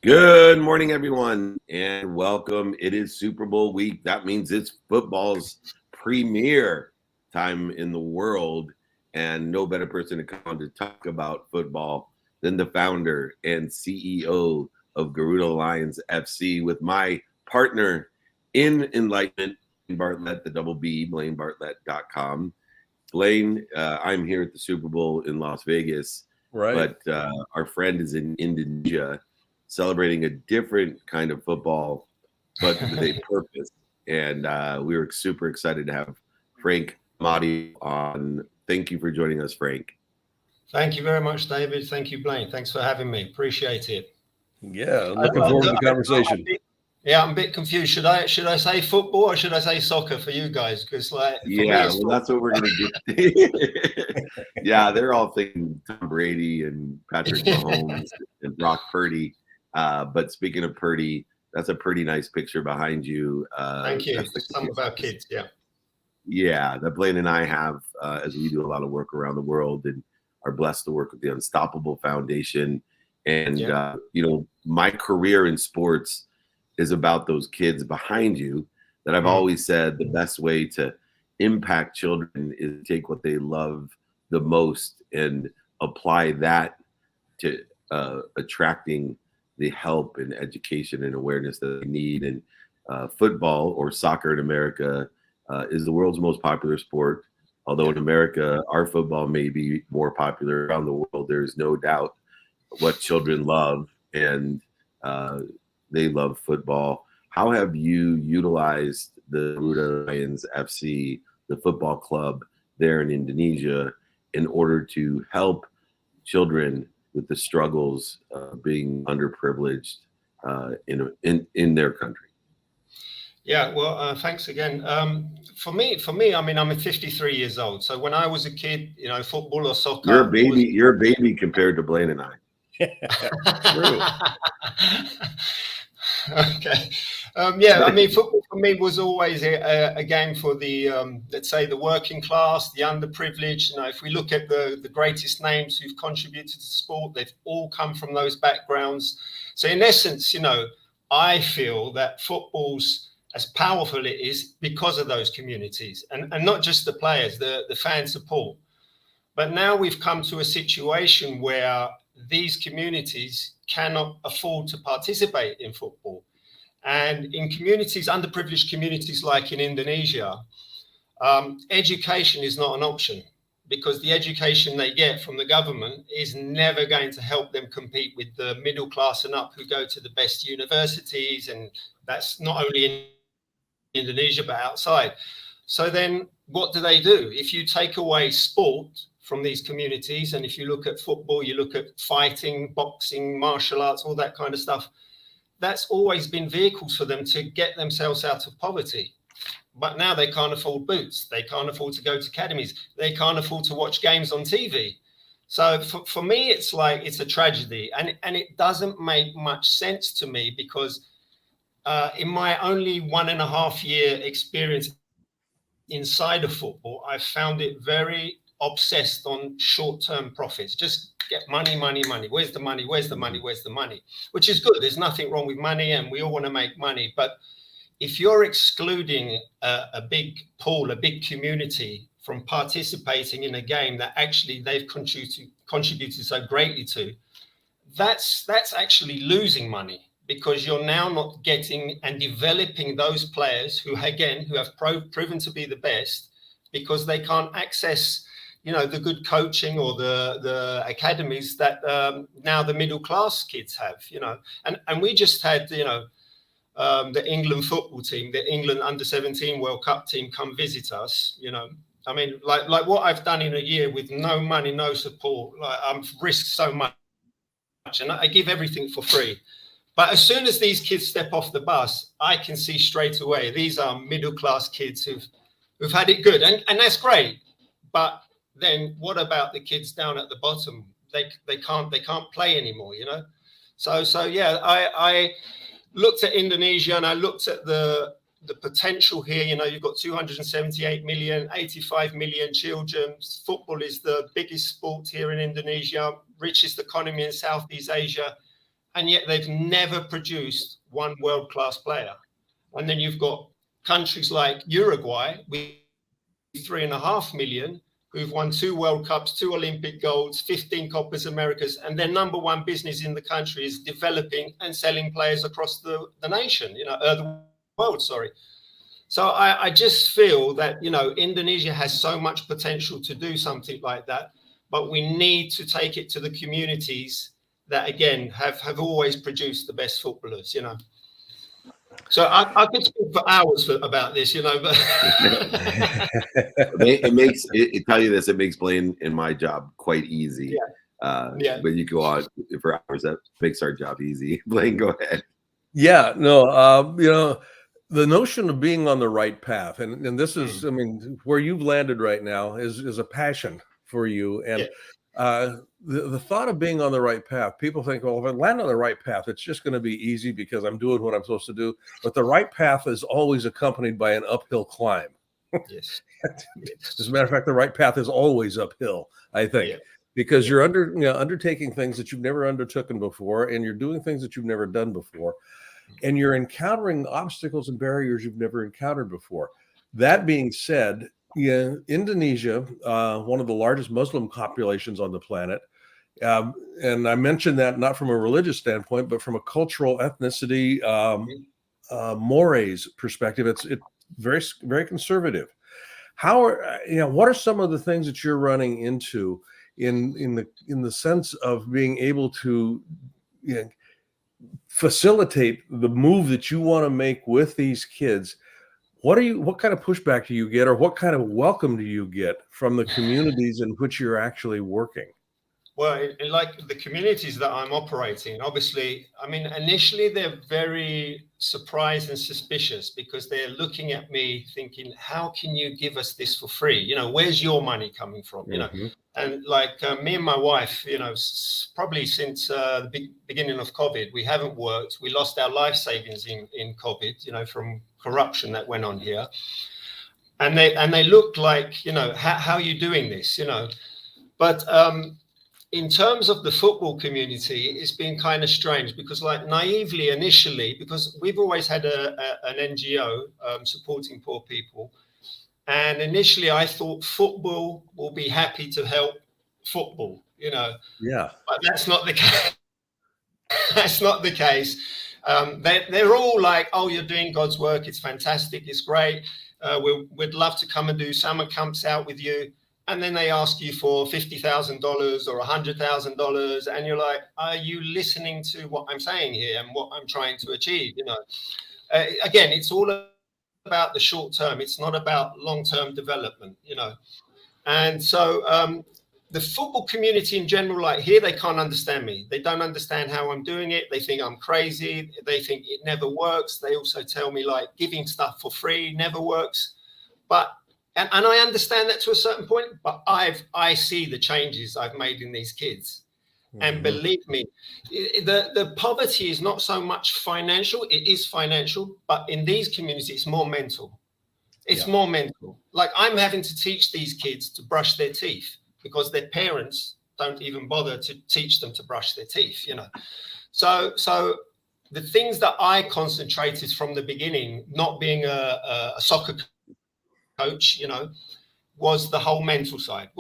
Good morning, everyone, and welcome. It is Super Bowl week. That means it's football's premier time in the world, and no better person to come on to talk about football than the founder and CEO of Garuda Lions FC with my partner in enlightenment, Blaine Bartlett, the double B, BlaineBartlett.com. Blaine, I'm here at the Super Bowl in Las Vegas, right? But our friend is in Indonesia, celebrating a different kind of football, but with a purpose. And we were super excited to have Frank Amadio on. Thank you for joining us, Frank. Thank you very much, David. Thank you, Blaine. Thanks for having me. Appreciate it. Yeah, looking forward to the conversation. I'm a bit confused. Should I say football or should I say soccer for you guys? Because that's what we're gonna get. Yeah, they're all thinking Tom Brady and Patrick Mahomes and Brock Purdy. But speaking of Purdy, that's a pretty nice picture behind you. Thank you. Some of our kids, yeah. Yeah, that Blaine and I have as we do a lot of work around the world and are blessed to work with the Unstoppable Foundation. And my career in sports is about those kids behind you that I've always said the best way to impact children is to take what they love the most and apply that to attracting the help and education and awareness that they need. And football, or soccer in America, is the world's most popular sport. Although in America, our football may be more popular around the world, there's no doubt what children love, and they love football. How have you utilized the Garuda Lions FC, the football club there in Indonesia, in order to help children with the struggles of being underprivileged in their country? Yeah, well, thanks again. For me, I mean, I'm 53 years old. So when I was a kid, football or soccer. You're a baby compared to Blaine and I. True. Okay. I mean, football for me was always a game for the, let's say, the working class, the underprivileged. If we look at the greatest names who've contributed to sport, they've all come from those backgrounds. So in essence, I feel that football's as powerful it is because of those communities, and not just the players, the fan support. But now we've come to a situation where these communities cannot afford to participate in football. And in communities, underprivileged communities like in Indonesia, education is not an option, because the education they get from the government is never going to help them compete with the middle class and up who go to the best universities. And that's not only in Indonesia, but outside. So then what do? If you take away sport from these communities, and if you look at football, you look at fighting, boxing, martial arts, all that kind of stuff, that's always been vehicles for them to get themselves out of poverty. But now they can't afford boots. They can't afford to go to academies. They can't afford to watch games on TV. So for me, it's a tragedy. And it doesn't make much sense to me, because in my only 1.5 year experience inside of football, I found it very obsessed on short-term profits. Just get money. Where's the money? Where's the money? Where's the money? Which is good. There's nothing wrong with money, and we all want to make money. But if you're excluding a big pool, a big community from participating in a game that actually they've contributed so greatly to, that's actually losing money, because you're now not getting and developing those players who have proven to be the best, because they can't access the good coaching or the academies that now the middle class kids have. And we just had the England football team, the England under-17 World Cup team, come visit us. I mean, like what I've done in a year with no money, no support, I've risked so much, and I give everything for free. But as soon as these kids step off the bus, I can see straight away these are middle class kids who've had it good, and that's great. But then what about the kids down at the bottom? They can't play anymore, So yeah, I looked at Indonesia, and I looked at the potential here. You've got 278 million, 85 million children. Football is the biggest sport here in Indonesia, richest economy in Southeast Asia. and yet they've never produced one world-class player. And then you've got countries like Uruguay with 3.5 million who've won 2 World Cups, 2 Olympic golds, 15 Copas Americas, and their number one business in the country is developing and selling players across the nation, the world, sorry. So I just feel that, Indonesia has so much potential to do something like that, but we need to take it to the communities that, again, have always produced the best footballers, So I could speak for hours about this, but it tell you this, it makes Blaine and my job quite easy. Yeah. But you go on for hours, that makes our job easy. Blaine, go ahead. Yeah, no, the notion of being on the right path, and this is, I mean, where you've landed right now is a passion for you. And the thought of being on the right path, people think, well, if I land on the right path, it's just going to be easy because I'm doing what I'm supposed to do. But the right path is always accompanied by an uphill climb. Yes. As a matter of fact, the right path is always uphill, I think, because you're undertaking things that you've never undertaken before, and you're doing things that you've never done before, and you're encountering obstacles and barriers you've never encountered before. That being said, Indonesia, one of the largest Muslim populations on the planet, and I mentioned that not from a religious standpoint, but from a cultural ethnicity, mores perspective. It's very, very conservative. What are some of the things that you're running into in the sense of being able to facilitate the move that you want to make with these kids? What kind of pushback do you get, or what kind of welcome do you get from the communities in which you're actually working? Well, like the communities that I'm operating, obviously, I mean, initially they're very surprised and suspicious because they're looking at me thinking, how can you give us this for free? Where's your money coming from? And like me and my wife, probably since the beginning of COVID, we haven't worked. We lost our life savings in COVID, from corruption that went on here. And they looked like, how are you doing this? But in terms of the football community, it's been kind of strange because, like, naively initially, because we've always had an NGO supporting poor people. And initially I thought football will be happy to help football, Yeah. But that's not the case. That's not the case. They're all like, oh, you're doing God's work. It's fantastic. It's great. We'd love to come and do summer camps out with you. And then they ask you for $50,000 or $100,000. And you're like, are you listening to what I'm saying here and what I'm trying to achieve? Again, it's all about the short term. It's not about long-term development, And so the football community in general, like here, they can't understand me. They don't understand how I'm doing it. They think I'm crazy. They think it never works. They also tell me like giving stuff for free never works. But and I understand that to a certain point, but I see the changes I've made in these kids. And believe me, the poverty is not so much financial. It is financial, but in these communities, it's more mental. It's more mental. Like I'm having to teach these kids to brush their teeth because their parents don't even bother to teach them to brush their teeth, So the things that I concentrated from the beginning, not being a soccer coach, was the whole mental side,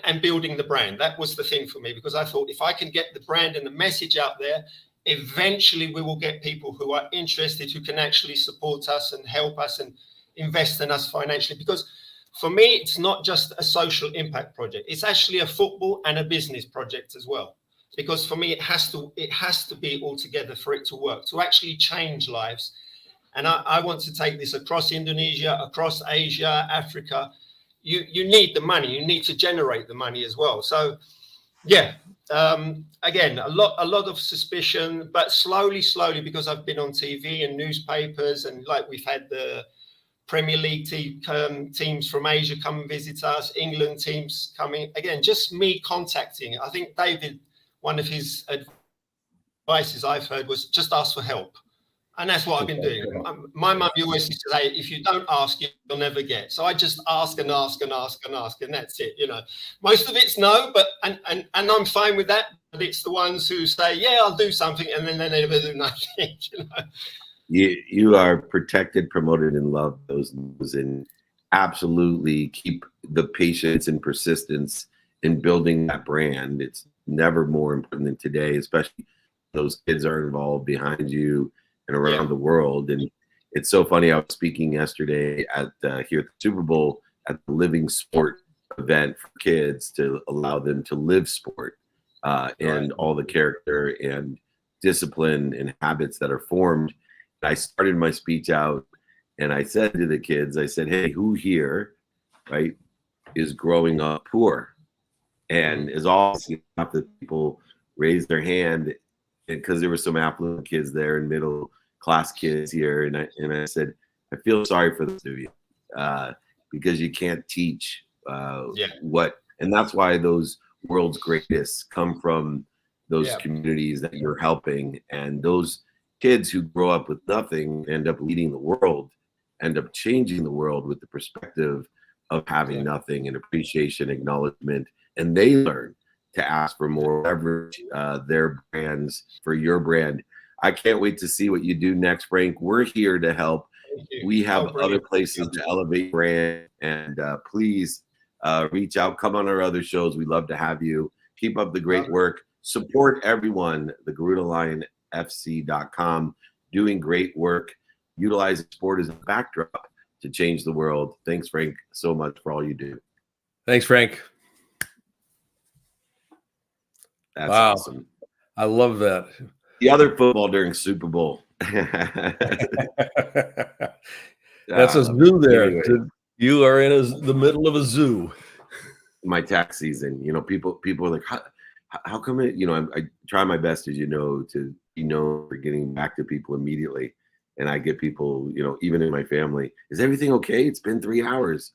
and building the brand. That was the thing for me, because I thought if I can get the brand and the message out there, eventually we will get people who are interested, who can actually support us and help us and invest in us financially. Because for me, it's not just a social impact project. It's actually a football and a business project as well. Because for me, it has to be all together for it to work, to actually change lives. And I want to take this across Indonesia, across Asia, Africa. You need the money. You need to generate the money as well. So, again, a lot of suspicion, but slowly, because I've been on TV and newspapers, and like we've had the Premier League teams from Asia come and visit us, England teams coming. Again, just me contacting. I think David, one of his advices I've heard was just ask for help. And that's what I've been doing. My mum always used to say, if you don't ask, you'll never get. So I just ask and ask and ask and ask, and that's it. Most of it's no, but and I'm fine with that. but it's the ones who say, yeah, I'll do something, and then they never do nothing. You are protected, promoted, and loved. Those and absolutely keep the patience and persistence in building that brand. It's never more important than today, especially those kids are involved behind you and around the world. And it's so funny. I was speaking yesterday at here at the Super Bowl at the Living Sport event for kids to allow them to live sport and all the character and discipline and habits that are formed. I started my speech out and I said to the kids, I said, hey, who here, right, is growing up poor? And as always, half the people raised their hand because there were some affluent kids there and middle class kids here. And I said, I feel sorry for those of you because you can't teach what, and that's why those world's greatest come from those communities that you're helping. And those kids who grow up with nothing end up leading the world, end up changing the world with the perspective of having nothing and appreciation, acknowledgement, and they learn to ask for more, leverage their brands for your brand. I can't wait to see what you do next, Frank. We're here to help. We have other places to elevate brand, and please reach out, come on our other shows. We'd love to have you. Keep up the great work. Support everyone, the Garuda Lion FC.com, doing great work, utilizing sport as a backdrop to change the world. Thanks, Frank, so much for all you do. Thanks, Frank. That's awesome. I love that. The other football during Super Bowl. That's a zoo there. Anyway. You are in the middle of a zoo. My tax season, people are like, how come it, I try my best, as you know, to be known for getting back to people immediately. And I get people, even in my family, is everything okay? It's been 3 hours.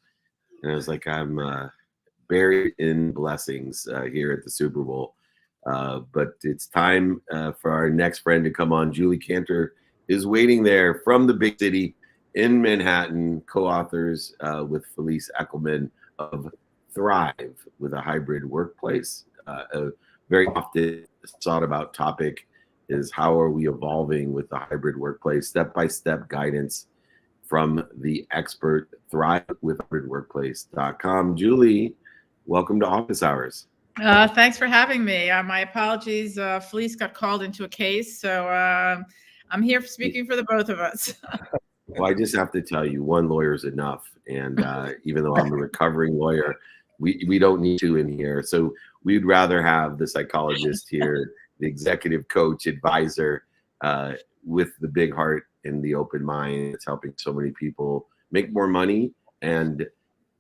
And I was like, I'm buried in blessings here at the Super Bowl. But it's time for our next friend to come on. Julie Kantor is waiting there from the big city in Manhattan, co-authors with Felice Ekelman of Thrive with a Hybrid Workplace. A very often thought about topic is how are we evolving with the hybrid workplace, step-by-step guidance from the expert. Thrive with hybridworkplace.com. Julie, welcome to Office Hours. Thanks for having me. My apologies. Felice got called into a case, so I'm here speaking for the both of us. Well, I just have to tell you, one lawyer is enough. And even though I'm a recovering lawyer, we don't need two in here. So we'd rather have the psychologist here, the executive coach, advisor, with the big heart and the open mind. It's helping so many people make more money and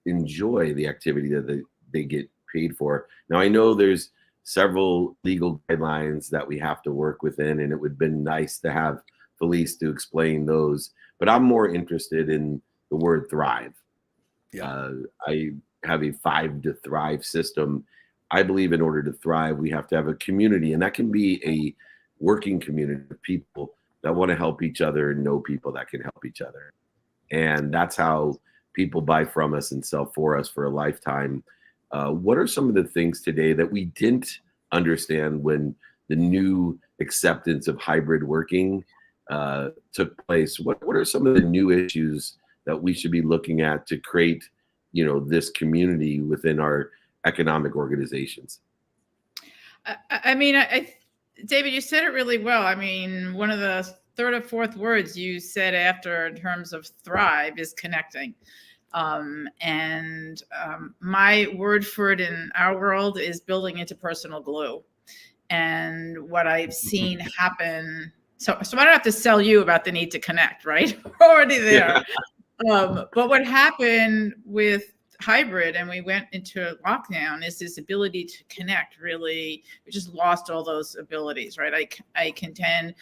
enjoy the activity that they get paid for. Now, I know there's several legal guidelines that we have to work within, and it would have been nice to have Felice to explain those. But I'm more interested in the word thrive. I have a 5 to Thrive system. I believe in order to thrive, we have to have a community, and that can be a working community of people that want to help each other and know people that can help each other. And that's how people buy from us and sell for us for a lifetime. What are some of the things today that we didn't understand when the new acceptance of hybrid working took place? What are some of the new issues that we should be looking at to create, this community within our economic organizations? I mean, David, you said it really well. I mean, one of the third or fourth words you said after in terms of thrive is connecting. My word for it in our world is building interpersonal glue. And what I've seen happen, so I don't have to sell you about the need to connect, right? We're already there. But what happened with hybrid and we went into lockdown is this ability to connect. Really, we just lost all those abilities, right? I contend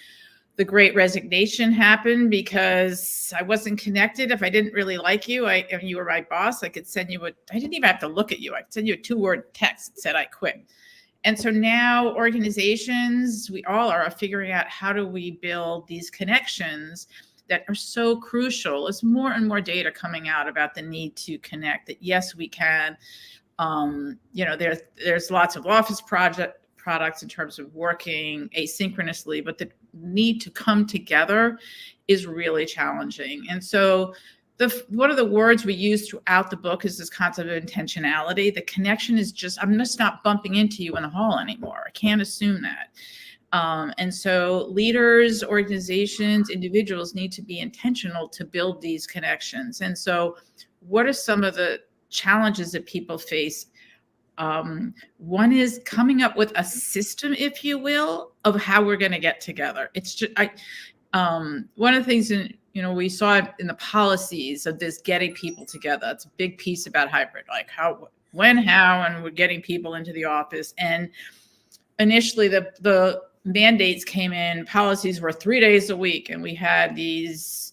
the Great Resignation happened because I wasn't connected. If I didn't really like you, and you were my boss, I could send you I didn't even have to look at you. I could send you a 2-word text that said I quit. And so now organizations, we all are figuring out how do we build these connections that are so crucial. There's more and more data coming out about the need to connect, that yes, we can. There's lots of office products in terms of working asynchronously, but the need to come together is really challenging. And so one of the words we use throughout the book is this concept of intentionality. The connection is I'm just not bumping into you in the hall anymore. I can't assume that. And so leaders, organizations, individuals need to be intentional to build these connections. And so what are some of the challenges that people face? One is coming up with a system, if you will, of how we're going to get together. It's just, one of the things we saw it in the policies of this getting people together. It's a big piece about hybrid, like how, and we're getting people into the office. And initially the mandates came in, policies were 3 days a week. And we had these,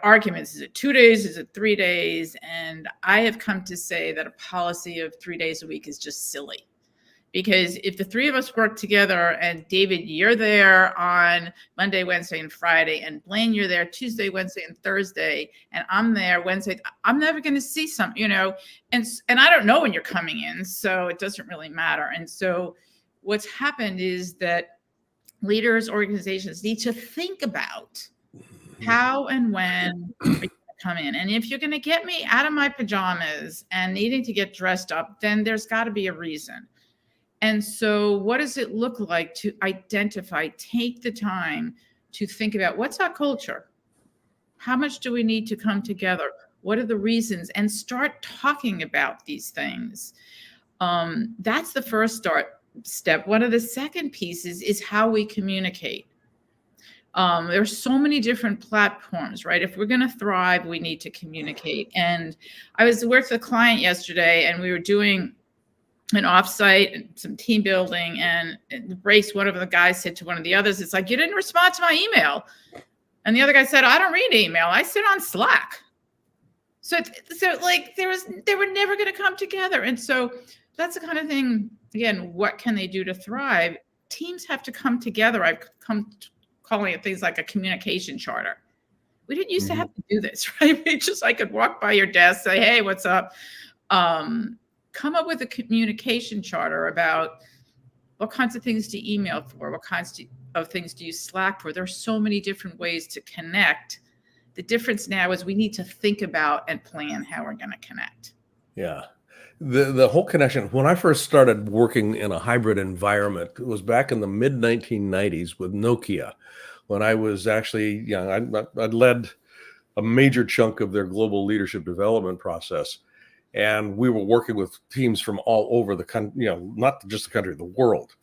arguments. Is it 2 days? Is it 3 days? And I have come to say that a policy of 3 days a week is just silly. Because if the three of us work together, and David, you're there on Monday, Wednesday, and Friday, and Blaine, you're there Tuesday, Wednesday, and Thursday, and I'm there Wednesday, I'm never going to see and I don't know when you're coming in, so it doesn't really matter. And so what's happened is that leaders, organizations need to think about how and when you're going to come in. And if you're going to get me out of my pajamas and needing to get dressed up, then there's got to be a reason. And so what does it look like to identify, take the time to think about what's our culture? How much do we need to come together? What are the reasons? And start talking about these things. That's the first step. One of the second pieces is how we communicate. There's so many different platforms, right? If we're going to thrive, we need to communicate. And I was with a client yesterday, and we were doing an offsite and some team building, and in the breaks, one of the guys said to one of the others, it's like, you didn't respond to my email. And the other guy said, I don't read email. I sit on Slack. So like they were never going to come together. And so that's the kind of thing, again, what can they do to thrive? Teams have to come together. I've come calling it things like a communication charter. We didn't used to have to do this, right? I could walk by your desk, say, hey, what's up? Come up with a communication charter about what kinds of things do you email for? What kinds of things do you Slack for? There are so many different ways to connect. The difference now is we need to think about and plan how we're going to connect. Yeah. The whole connection. When I first started working in a hybrid environment, it was back in the mid 1990s with Nokia, when I was actually young. I'd led a major chunk of their global leadership development process. And we were working with teams from all over the country, not just the country, the world.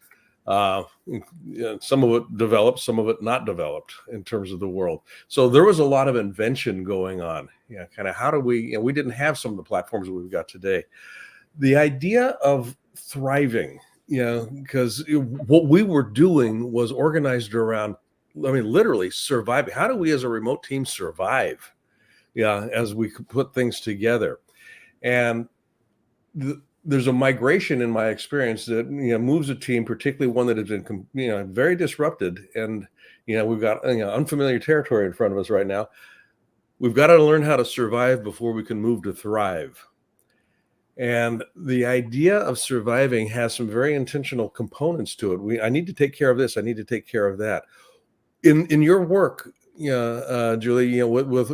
Some of it developed, some of it not developed in terms of the world. So there was a lot of invention going on. Kind of how do we didn't have some of the platforms that we've got today. The idea of thriving, because what we were doing was organized around, literally surviving. How do we as a remote team survive? As we could put things together. And there's a migration in my experience that moves a team, particularly one that has been very disrupted, and we've got unfamiliar territory in front of us right now. We've got to learn how to survive before we can move to thrive. And the idea of surviving has some very intentional components to it. I need to take care of this. I need to take care of that. In your work, Julie, with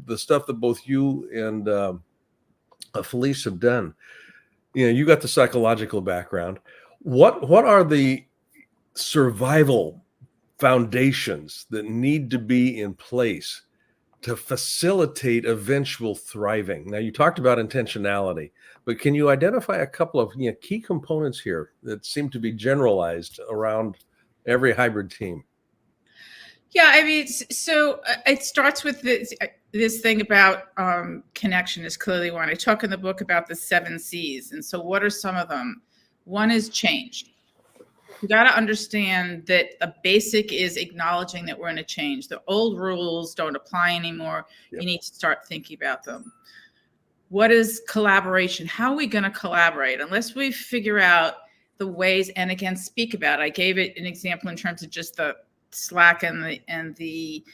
the stuff that both you and Felice have done, you got the psychological background. What are the survival foundations that need to be in place to facilitate eventual thriving? Now, you talked about intentionality, but can you identify a couple of key components here that seem to be generalized around every hybrid team? Yeah, so it starts with this thing about connection is clearly one. I talk in the book about the 7 C's. And so what are some of them? One is change. You got to understand that a basic is acknowledging that we're in a change. The old rules don't apply anymore. Yep. You need to start thinking about them. What is collaboration? How are we going to collaborate? Unless we figure out the ways, and again, speak about it. I gave it an example in terms of just the Slack and the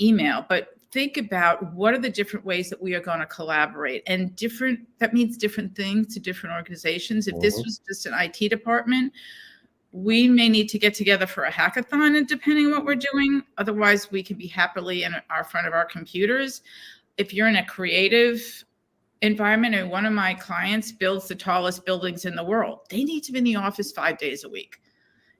email, but think about what are the different ways that we are going to collaborate, and that means different things to different organizations. If this was just an IT department, we may need to get together for a hackathon, and depending on what we're doing, otherwise we can be happily in our front of our computers. If you're in a creative environment, and one of my clients builds the tallest buildings in the world, they need to be in the office 5 days a week.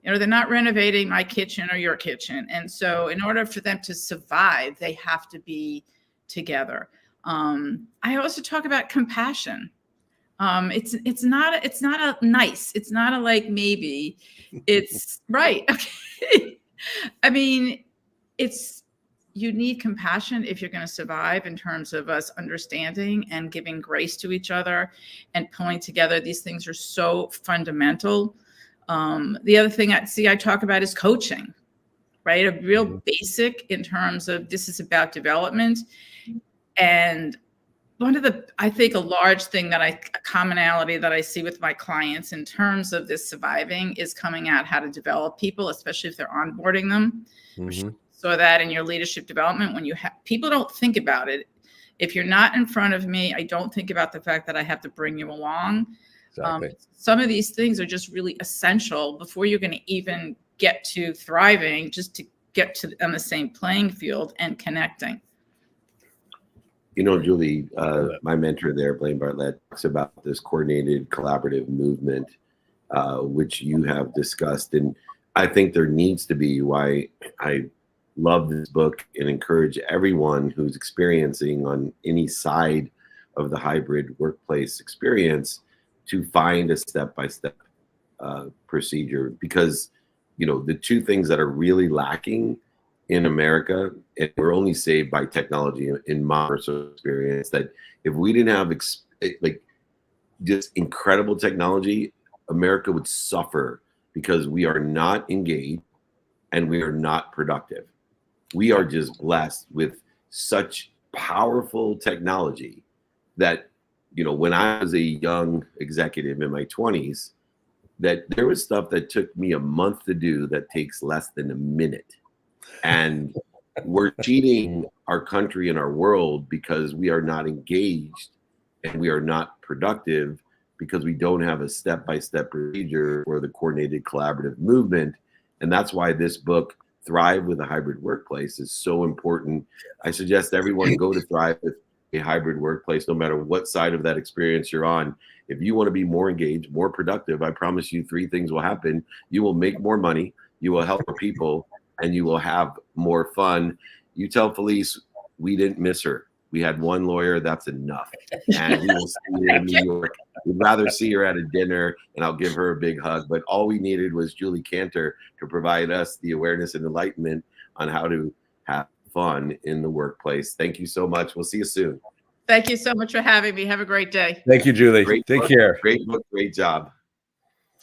They're not renovating my kitchen or your kitchen. And so in order for them to survive, they have to be together. I also talk about compassion. It's not a nice, it's not a like maybe, it's right. Okay. I mean, you need compassion if you're going to survive, in terms of us understanding and giving grace to each other and pulling together. These things are so fundamental. The other thing I talk about is coaching, right? A real basic in terms of this is about development. And I think a large thing a commonality that I see with my clients in terms of this surviving is coming out how to develop people, especially if they're onboarding them. So that in your leadership development, when people don't think about it. If you're not in front of me, I don't think about the fact that I have to bring you along. Exactly. Some of these things are just really essential before you're going to even get to thriving, just to get on the same playing field and connecting. Julie, my mentor there, Blaine Bartlett, talks about this coordinated collaborative movement, which you have discussed. And I think there needs to be, why I love this book and encourage everyone who's experiencing on any side of the hybrid workplace experience to find a step-by-step procedure. Because, the two things that are really lacking in America, and we're only saved by technology in my personal experience, that if we didn't have just incredible technology, America would suffer, because we are not engaged and we are not productive. We are just blessed with such powerful technology that, when I was a young executive in my 20s, that there was stuff that took me a month to do that takes less than a minute. And we're cheating our country and our world because we are not engaged and we are not productive, because we don't have a step-by-step procedure for the coordinated collaborative movement. And that's why this book, Thrive with a Hybrid Workplace, is so important. I suggest everyone go to Thrive with a Hybrid Workplace, no matter what side of that experience you're on. If you want to be more engaged, more productive, I promise you 3 things will happen. You will make more money, you will help more people, and you will have more fun. You tell Felice we didn't miss her. We had one lawyer, that's enough. And we will see her in New York. We'd rather see her at a dinner, and I'll give her a big hug. But all we needed was Julie Kantor to provide us the awareness and enlightenment on how to have fun in the workplace. Thank you so much. We'll see you soon. Thank you so much for having me. Have a great day. Thank you, Julie. Take care. Great book. Great job.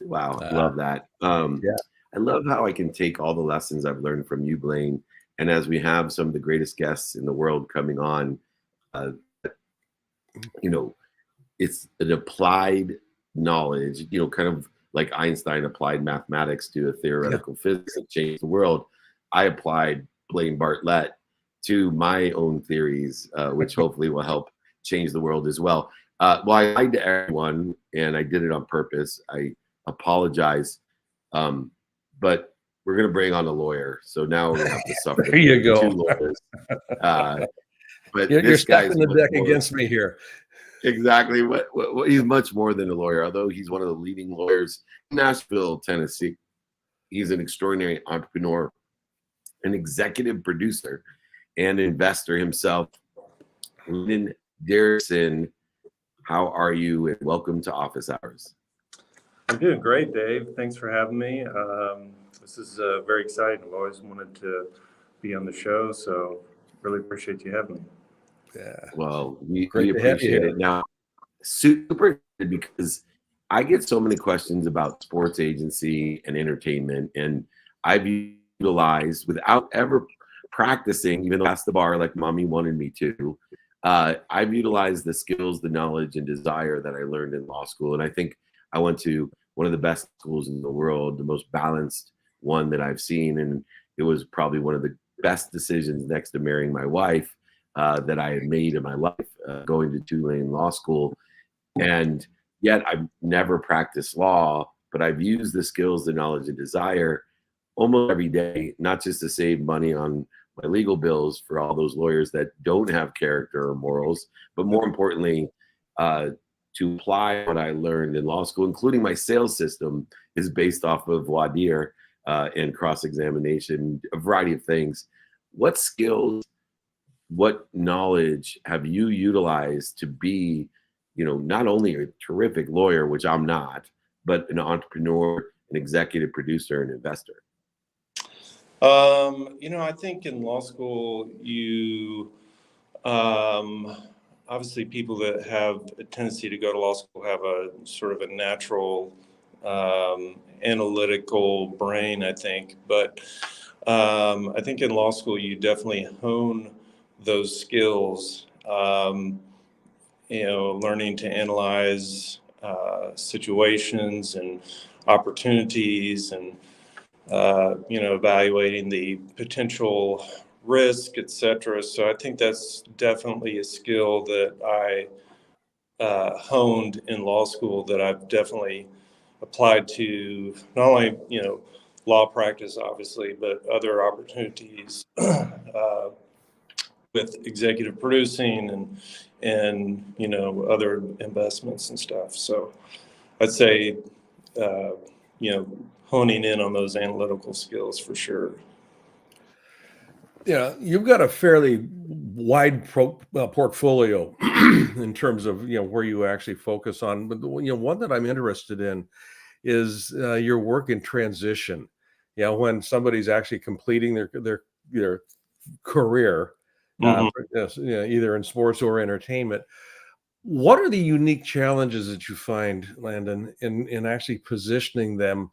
Wow. Love that. I love how I can take all the lessons I've learned from you, Blaine. And as we have some of the greatest guests in the world coming on, it's an applied knowledge, kind of like Einstein applied mathematics to a theoretical physics that changed the world. I applied Blaine Bartlett to my own theories, which hopefully will help change the world as well. Well, I lied to everyone, and I did it on purpose. I apologize. But we're going to bring on a lawyer. So now we're going to have to suffer. There you go. 2 lawyers. But you're stacking the deck against me here. Exactly. What he's much more than a lawyer, although he's one of the leading lawyers in Nashville, Tennessee. He's an extraordinary entrepreneur, an executive producer, and investor himself. Lyndon Derrickson, how are you? And welcome to Office Hours. I'm doing great, Dave. Thanks for having me. This is very exciting. I've always wanted to be on the show, so really appreciate you having me. Yeah. Well, we appreciate it. Now, super excited because I get so many questions about sports agency and entertainment, and I've utilized, without ever practicing, even though that's the bar like mommy wanted me to, I've utilized the skills, the knowledge, and desire that I learned in law school. And I think I went to one of the best schools in the world, the most balanced one that I've seen. And it was probably one of the best decisions next to marrying my wife that I had made in my life, going to Tulane Law School. And yet I've never practiced law, but I've used the skills, the knowledge, and desire almost every day, not just to save money on my legal bills for all those lawyers that don't have character or morals, but more importantly, to apply what I learned in law school, including my sales system is based off of voir dire and cross-examination, a variety of things. What skills, what knowledge have you utilized to be, not only a terrific lawyer, which I'm not, but an entrepreneur, an executive producer, and investor? I think in law school, you obviously people that have a tendency to go to law school have a sort of a natural analytical brain, I think. But I think in law school, you definitely hone those skills, learning to analyze situations and opportunities and evaluating the potential risk, et cetera. So I think that's definitely a skill that I honed in law school that I've definitely applied to not only, law practice, obviously, but other opportunities with executive producing and other investments and stuff. So I'd say, honing in on those analytical skills for sure. Yeah, you've got a fairly wide portfolio in terms of where you actually focus on. But one that I'm interested in is your work in transition. When somebody's actually completing their career, either in sports or entertainment. What are the unique challenges that you find, Landon, in actually positioning them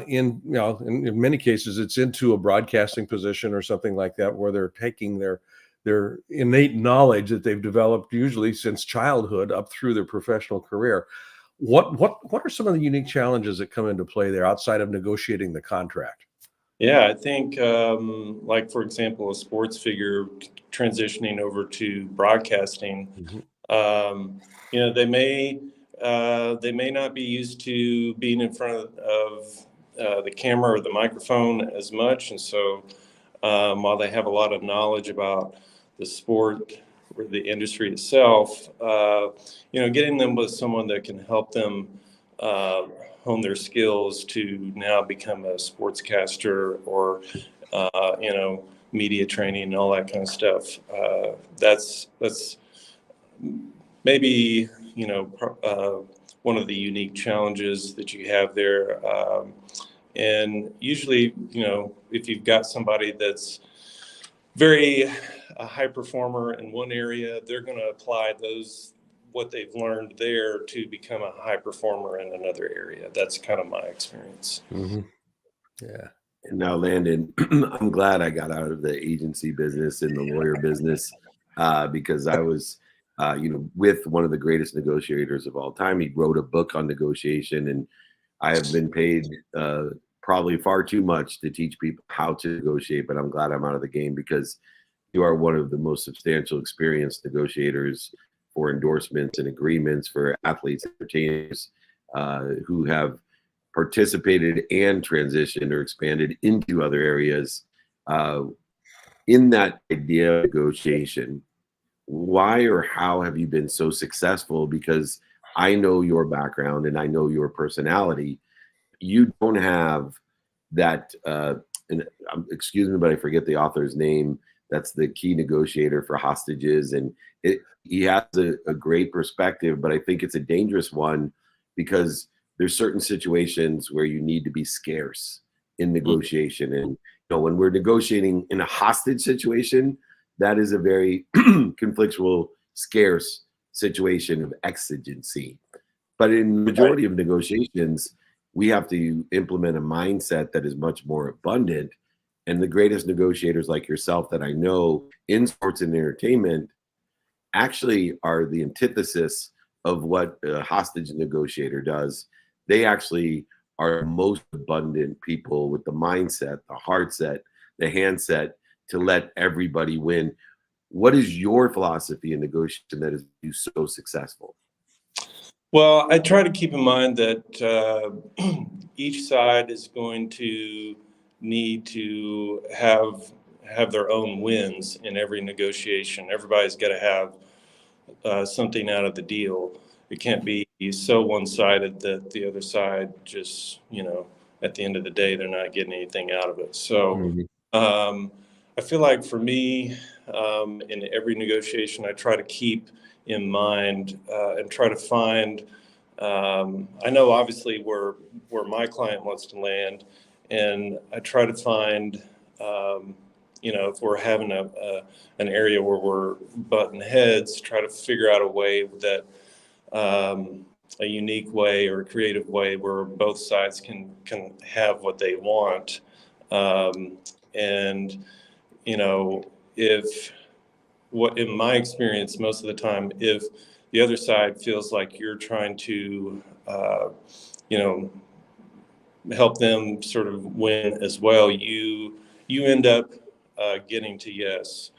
in many cases it's into a broadcasting position or something like that, where they're taking their innate knowledge that they've developed usually since childhood up through their professional career? What are some of the unique challenges that come into play there outside of negotiating the contract? Yeah, I think like, for example, a sports figure transitioning over to broadcasting, they may not be used to being in front of the camera or the microphone as much. And so while they have a lot of knowledge about the sport or the industry itself, getting them with someone that can help them hone their skills to now become a sportscaster or, media training and all that kind of stuff. That's maybe, one of the unique challenges that you have there. And usually, if you've got somebody that's very a high performer in one area, they're going to apply what they've learned there to become a high performer in another area. That's kind of my experience. Mm-hmm. Yeah. And now, Landon, I'm glad I got out of the agency business and the lawyer business because I was, with one of the greatest negotiators of all time. He wrote a book on negotiation, and I have been paid probably far too much to teach people how to negotiate. But I'm glad I'm out of the game because you are one of the most substantial experienced negotiators for endorsements and agreements for athletes, entertainers who have participated and transitioned or expanded into other areas. In that idea of negotiation, why or how have you been so successful? Because I know your background and I know your personality. You don't have that, excuse me, but I forget the author's name. That's the key negotiator for hostages. And he has a great perspective, but I think it's a dangerous one because there's certain situations where you need to be scarce in negotiation. And when we're negotiating in a hostage situation, that is a very conflictual, scarce situation of exigency. But in the majority of negotiations, we have to implement a mindset that is much more abundant. And the greatest negotiators like yourself that I know in sports and entertainment actually are the antithesis of what a hostage negotiator does. They actually are the most abundant people with the mindset, the heart set, the hand set to let everybody win. what is your philosophy in negotiation that is you so successful? Well, I try to keep in mind that each side is going to need to have their own wins in every negotiation. Everybody's got to have something out of the deal. It can't be so one-sided that the other side just, at the end of the day, they're not getting anything out of it. So I feel like for me, in every negotiation, I try to keep in mind and try to find, I know obviously where my client wants to land, and I try to find, if we're having an area where we're butting heads, try to figure out a way that a unique way or a creative way where both sides can have what they want. In my experience, most of the time, if the other side feels like you're trying to, help them sort of win as well, you end up getting to yes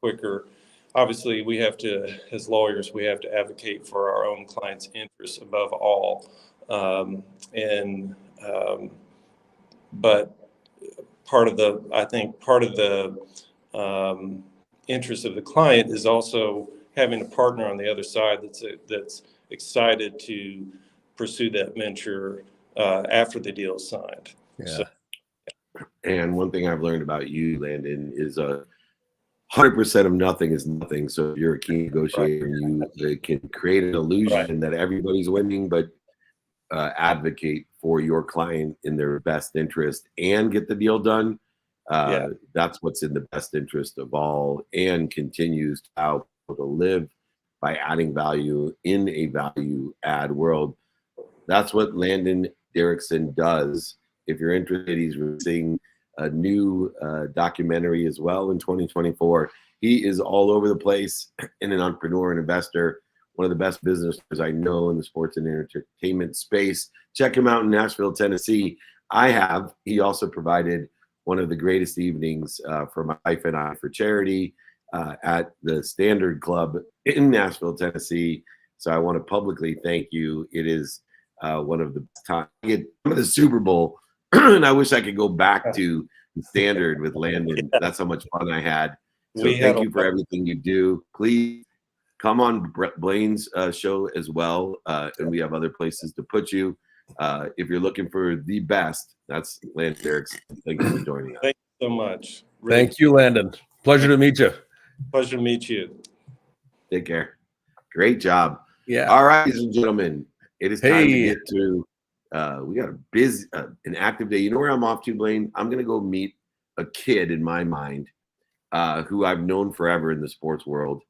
quicker. Obviously, we have to, as lawyers, we have to advocate for our own clients' interests above all. But part of the interest of the client is also having a partner on the other side that's excited to pursue that venture after the deal is signed. Yeah. So, and one thing I've learned about you, Landon, is 100% of nothing is nothing. So if you're a key negotiator, you can create an illusion that everybody's winning, but advocate for your client in their best interest and get the deal done. That's what's in the best interest of all, and continues to live by adding value in a value add world. That's what Landon Derrickson does. If you're interested, he's releasing a new documentary as well in 2024. He is all over the place, and an entrepreneur and investor, one of the best businesses I know in the sports and entertainment space. Check him out in Nashville, Tennessee. He also provided one of the greatest evenings for my wife and I for charity at the Standard Club in Nashville, Tennessee. So I want to publicly thank you. It is one of the best times. I get the Super Bowl, and I wish I could go back to the Standard with Landon. That's how much fun I had. So thank you for everything you do. Please come on Blaine's show as well, and we have other places to put you. If you're looking for the best, that's Landon Derrickson. Thank you for joining us. thank you so much. Really, Thank you, Landon. Pleasure to meet you. pleasure to meet you. Take care. Great job. Yeah. All right, ladies and gentlemen, it is time to Hey. get to. We got a busy, an active day. You know where I'm off to, Blaine? I'm going to go meet a kid in my mind who I've known forever in the sports world.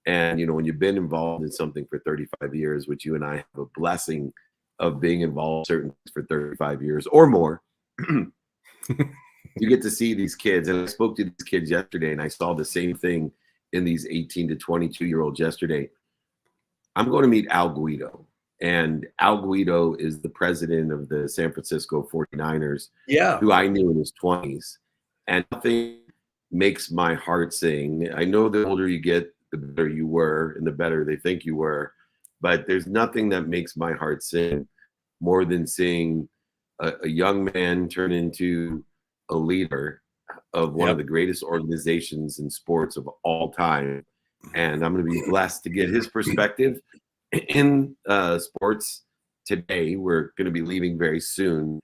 And, when you've been involved in something for 35 years, which you and I have a blessing of being involved certain for 35 years or more, you get to see these kids. And I spoke to these kids yesterday, and I saw the same thing in these 18 to 22-year-olds yesterday. I'm going to meet Al Guido. And Al Guido is the president of the San Francisco 49ers, who I knew in his 20s. And nothing makes my heart sing. I know the older you get, the better you were and the better they think you were. But there's nothing that makes my heart sing more than seeing a young man turn into a leader of one of the greatest organizations in sports of all time. And I'm going to be blessed to get his perspective in sports today. We're going to be leaving very soon.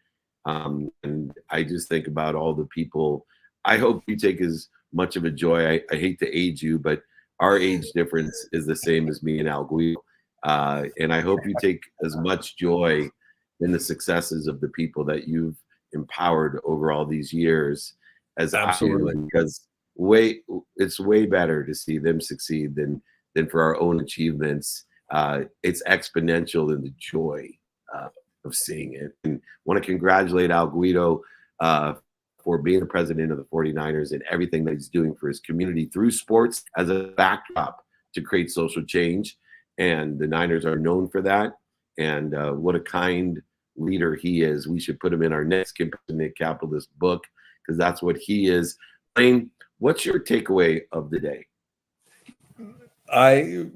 And I just think about all the people. I hope you take as much of a joy. I hate to age you, but our age difference is the same as me and Al Guido. And I hope you take as much joy in the successes of the people that you've empowered over all these years as Absolutely. I do, because it's way better to see them succeed than for our own achievements. It's exponential in the joy of seeing it. And want to congratulate Al Guido for being the president of the 49ers and everything that he's doing for his community through sports as a backdrop to create social change. And the Niners are known for that. And what a kind leader he is. We should put him in our next Compassionate Capitalist book, because that's what he is. Blaine, What's your takeaway of the day? I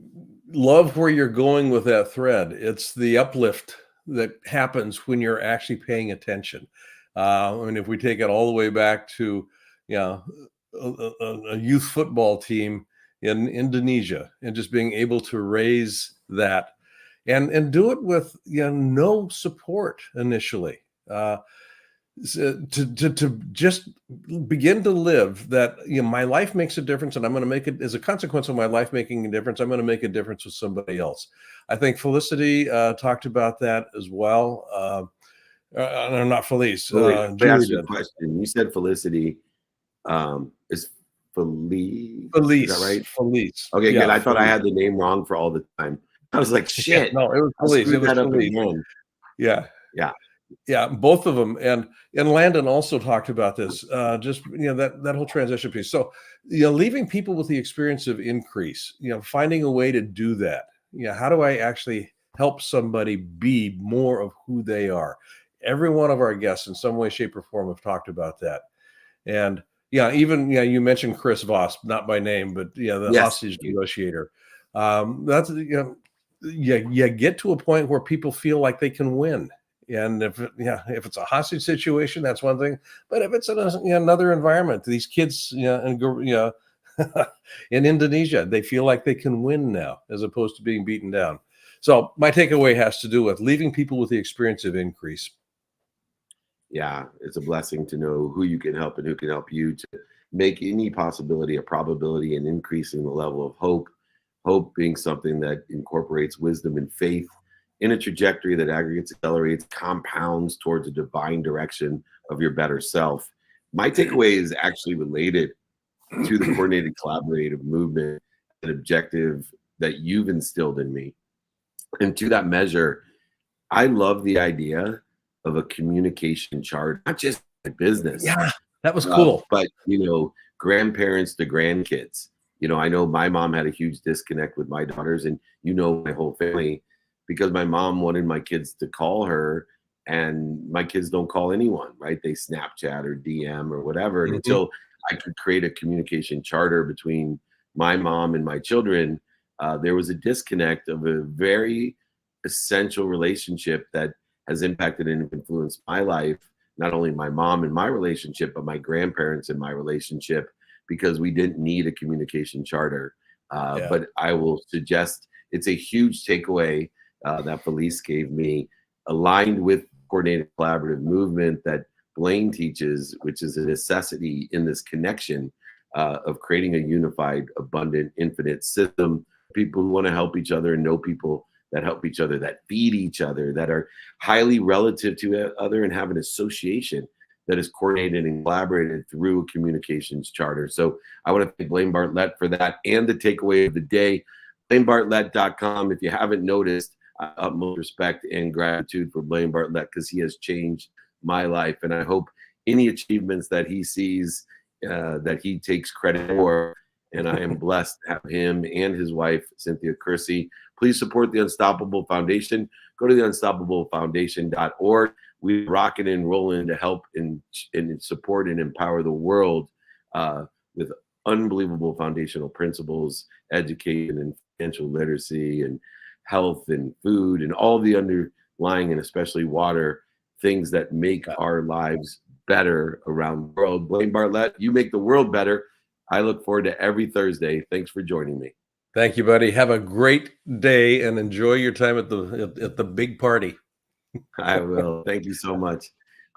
love where you're going with that thread. It's the uplift that happens when you're actually paying attention. And if we take it all the way back to, a youth football team in Indonesia, and just being able to raise that and do it with no support initially. To just begin to live that, my life makes a difference, and I'm going to make it as a consequence of my life making a difference. I'm going to make a difference with somebody else. I think Felicity talked about that as well. No, not Felice. Let me ask you a question. You said Felicity. Is Felice? Felice. Is that right? Felice. Okay, yeah, good. I thought Felice. I had the name wrong for all the time. I was like, shit. No, it was Felice. It was Felice. Yeah. Yeah, both of them, and Landon also talked about this. Just that whole transition piece. So leaving people with the experience of increase. Finding a way to do that. How do I actually help somebody be more of who they are? Every one of our guests, in some way, shape, or form, have talked about that. And even you mentioned Chris Voss, not by name, but the hostage negotiator. That's you get to a point where people feel like they can win. And if it's a hostage situation, that's one thing. But if it's in another environment, these kids in Indonesia, they feel like they can win now, as opposed to being beaten down. So my takeaway has to do with leaving people with the experience of increase. Yeah, it's a blessing to know who you can help and who can help you to make any possibility a probability, and increasing the level of hope. Hope being something that incorporates wisdom and faith in a trajectory that aggregates, accelerates, compounds towards a divine direction of your better self. My takeaway is actually related to the coordinated collaborative movement, an objective that you've instilled in me. And to that measure, I love the idea of a communication chart, not just a business. Yeah, that was cool. But, grandparents to grandkids. I know my mom had a huge disconnect with my daughters, and my whole family, because my mom wanted my kids to call her, and my kids don't call anyone, right? They Snapchat or DM or whatever. And until I could create a communication charter between my mom and my children, there was a disconnect of a very essential relationship that has impacted and influenced my life, not only my mom and my relationship, but my grandparents and my relationship, because we didn't need a communication charter. But I will suggest it's a huge takeaway that Felice gave me, aligned with coordinated collaborative movement that Blaine teaches, which is a necessity in this connection of creating a unified, abundant, infinite system. People who want to help each other and know people that help each other, that feed each other, that are highly relative to each other, and have an association that is coordinated and collaborated through a communications charter. So I want to thank Blaine Bartlett for that, and the takeaway of the day, BlaineBartlett.com. If you haven't noticed, utmost respect and gratitude for Blaine Bartlett, because he has changed my life. And I hope any achievements that he sees, that he takes credit for. And I am blessed to have him and his wife, Cynthia Kersey. Please support the Unstoppable Foundation. Go to the unstoppablefoundation.org. We're rocking and rolling to help and support and empower the world with unbelievable foundational principles, education and financial literacy, and health and food, and all the underlying, and especially water, things that make our lives better around the world. Blaine Bartlett, you make the world better. I look forward to every Thursday. Thanks for joining me. Thank you, buddy. Have a great day and enjoy your time at the big party. I will. Thank you so much.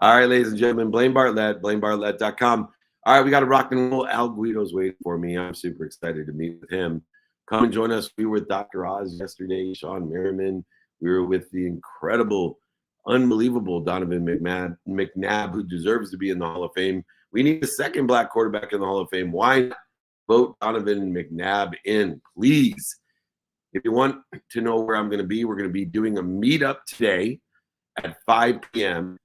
All right, ladies and gentlemen, Blaine Bartlett, BlaineBartlett.com. All right, we got a rock and roll. Al Guido's waiting for me. I'm super excited to meet with him. Come and join us. We were with Dr. Oz yesterday, Sean Merriman. We were with the incredible, unbelievable Donovan McNabb, who deserves to be in the Hall of Fame. We need a second Black quarterback in the Hall of Fame. Why not vote Donovan McNabb in, please? If you want to know where I'm going to be, we're going to be doing a meetup today at 5 p.m.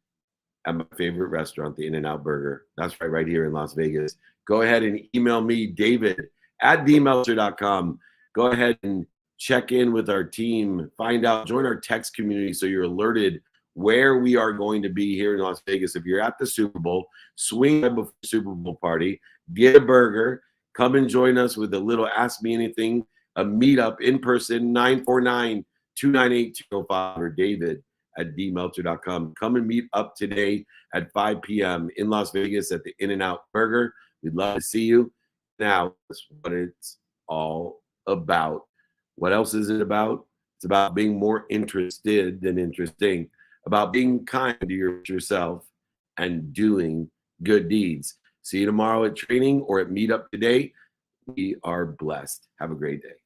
at my favorite restaurant, the In-N-Out Burger. That's right here in Las Vegas. Go ahead and email me, David@dmeltzer.com. Go ahead and check in with our team. Find out, join our text community so you're alerted where we are going to be here in Las Vegas. If you're at the Super Bowl, swing by before the Super Bowl party. get a burger, come and join us with a little Ask Me Anything, a meetup in person, 949-298-205, or david@dmeltzer.com. Come and meet up today at 5 p.m. in Las Vegas at the In-N-Out Burger. We'd love to see you. Now, that's what it's all about. What else is it about? It's about being more interested than interesting, about being kind to yourself and doing good deeds. See you tomorrow at training or at meetup today. We are blessed. Have a great day.